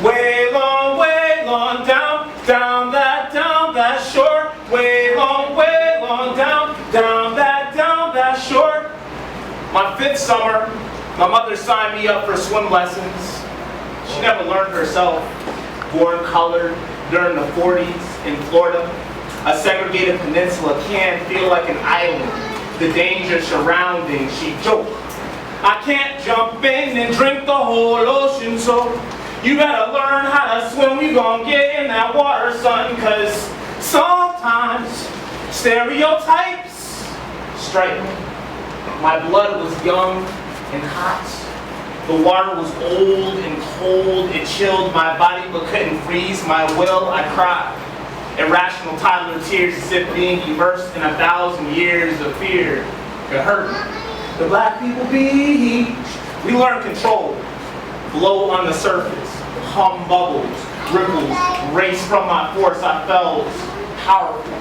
way long, down that shore. Way long, down that shore. My 5th summer, my mother signed me up for swim lessons. She never learned herself. Born colored during the 40s in Florida, a segregated peninsula can feel like an island. The danger surrounding, she joked. I can't jump in and drink the whole ocean, so you better learn how to swim. You gon' get in that water, son, cause sometimes stereotypes strike me. My blood was young and hot. The water was old and cold. It chilled my body but couldn't freeze my will. I cried. Irrational toddler tears as if being immersed in 1,000 years of fear could hurt me. The black people beach. We learn control. Blow on the surface. Hum bubbles. Ripples. Race from my force. I felt powerful.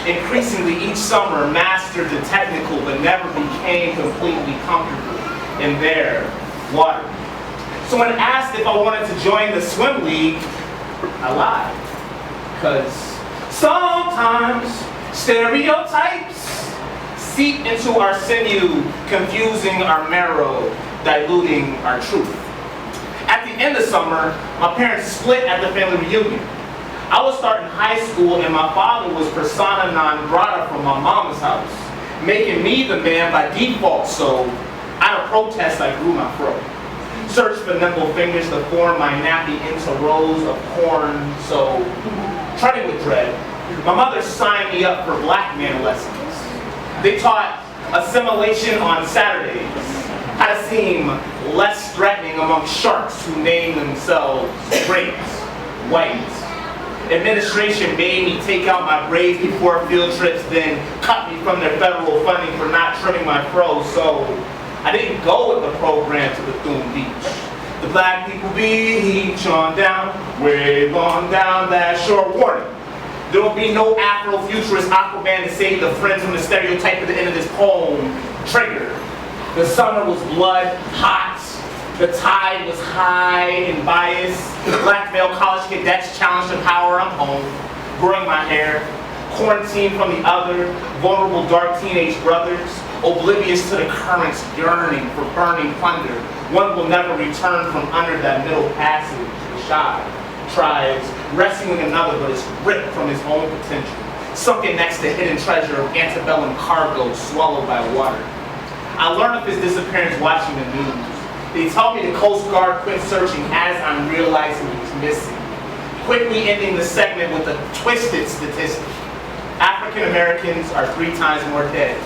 Increasingly each summer mastered the technical but never became completely comfortable in their water. So when asked if I wanted to join the swim league, I lied. Because sometimes stereotypes seep into our sinew, confusing our marrow, diluting our truth. At the end of summer, my parents split at the family reunion. I was starting high school and my father was persona non grata from my mama's house, making me the man by default, so out of protest I grew my fro. Searched for nimble fingers to form my nappy into rows of corn, so treading with dread, my mother signed me up for black man lessons. They taught assimilation on Saturdays, how to seem less threatening among sharks who name themselves great whites. Administration made me take out my braids before field trips, then cut me from their federal funding for not trimming my fro, so I didn't go with the program to Bethune Beach. The black people beach on down, way long down that shore. Warning, there will be no Afro-futurist Aquaman to save the friends from the stereotype at the end of this poem. Trigger. The summer was blood hot. The tide was high and biased. Black male college cadets challenged the power. I'm home, growing my hair. Quarantined from the other, vulnerable dark teenage brothers. Oblivious to the currents yearning for burning plunder. One will never return from under that middle passage. The shy tries rescuing another but is ripped from his own potential. Sunken next to hidden treasure of antebellum cargo swallowed by water. I learned of his disappearance watching the news. They tell me the Coast Guard quit searching as I'm realizing he's missing. Quickly ending the segment with a twisted statistic. African Americans are 3 times more dead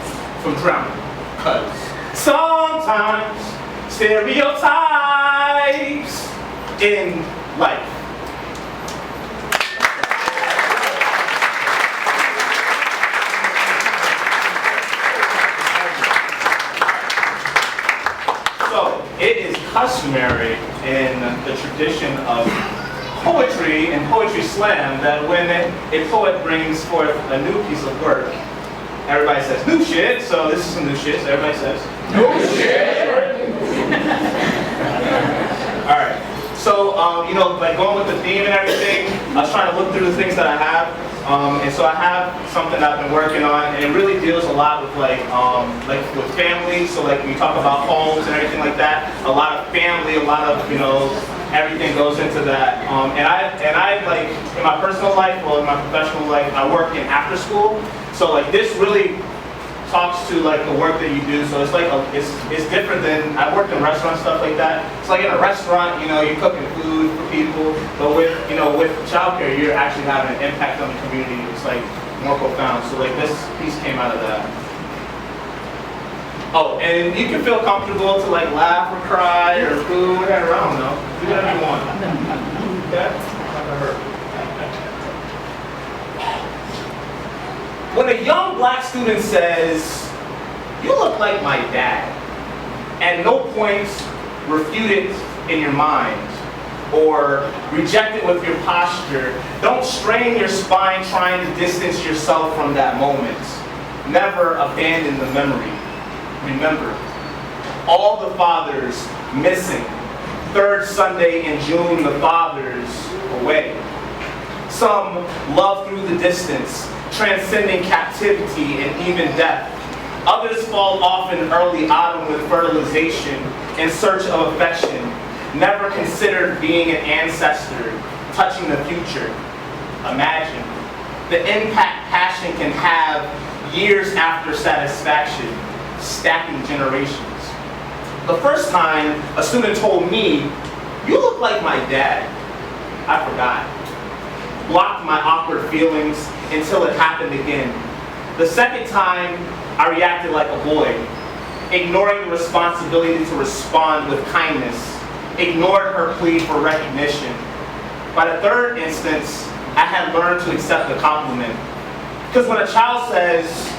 from drowning. Cause sometimes stereotypes in life. So it is customary in the tradition of poetry and poetry slam that when a poet brings forth a new piece of work, everybody says, new shit, so this is some new shit, so everybody says, new shit! Alright, so, like going with the theme and everything, I was trying to look through the things that I have, and so I have something that I've been working on, and it really deals a lot with like with family, so like when you talk about homes and everything like that, a lot of family, a lot of, everything goes into that, and I like, in my personal life, well in my professional life, I work in after school, so like this really talks to like the work that you do, so it's like, it's different than, I worked in restaurant stuff like that, it's like in a restaurant, you're cooking food for people, but with childcare, you're actually having an impact on the community, it's like more profound, so like this piece came out of that. Oh, and you can feel comfortable to like laugh or cry or boo, whatever, I don't know. Do whatever you want. Okay? When a young black student says, you look like my dad, at no point refute it in your mind or reject it with your posture. Don't strain your spine trying to distance yourself from that moment. Never abandon the memory. Remember, all the fathers missing third Sunday in June, the Father's away. Some love through the distance, transcending captivity and even death. Others fall off in early autumn with fertilization in search of affection, never considered being an ancestor, touching the future. Imagine the impact passion can have years after satisfaction, stacking generations. The first time a student told me, "You look like my dad," I forgot. Blocked my awkward feelings until it happened again. The second time, I reacted like a boy, ignoring the responsibility to respond with kindness, ignored her plea for recognition. By the third instance, I had learned to accept the compliment. Because when a child says,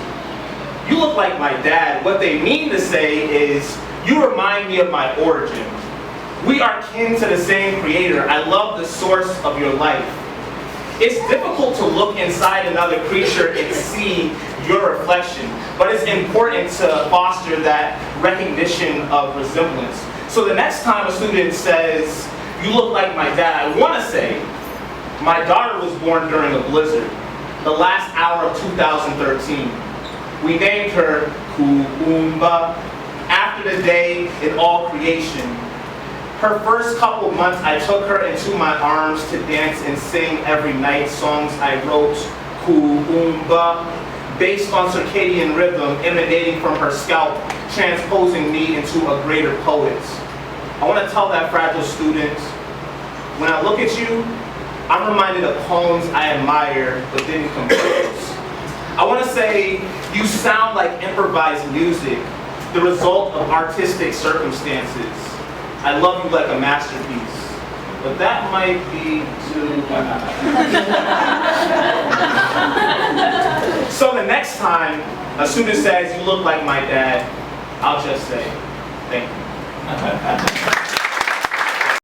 "You look like my dad," what they mean to say is, "You remind me of my origin. We are kin to the same creator. I love the source of your life." It's difficult to look inside another creature and see your reflection, but it's important to foster that recognition of resemblance. So the next time a student says, "You look like my dad," I want to say, my daughter was born during a blizzard, the last hour of 2013. We named her Kuumba, after the day in all creation. Her first couple months, I took her into my arms to dance and sing every night songs I wrote, Kuumba, based on circadian rhythm emanating from her scalp, transposing me into a greater poet. I want to tell that fragile student, when I look at you, I'm reminded of poems I admire but didn't compose. I want to say, you sound like improvised music, the result of artistic circumstances. I love you like a masterpiece, but that might be too... So the next time a student says, "You look like my dad," I'll just say, "Thank you."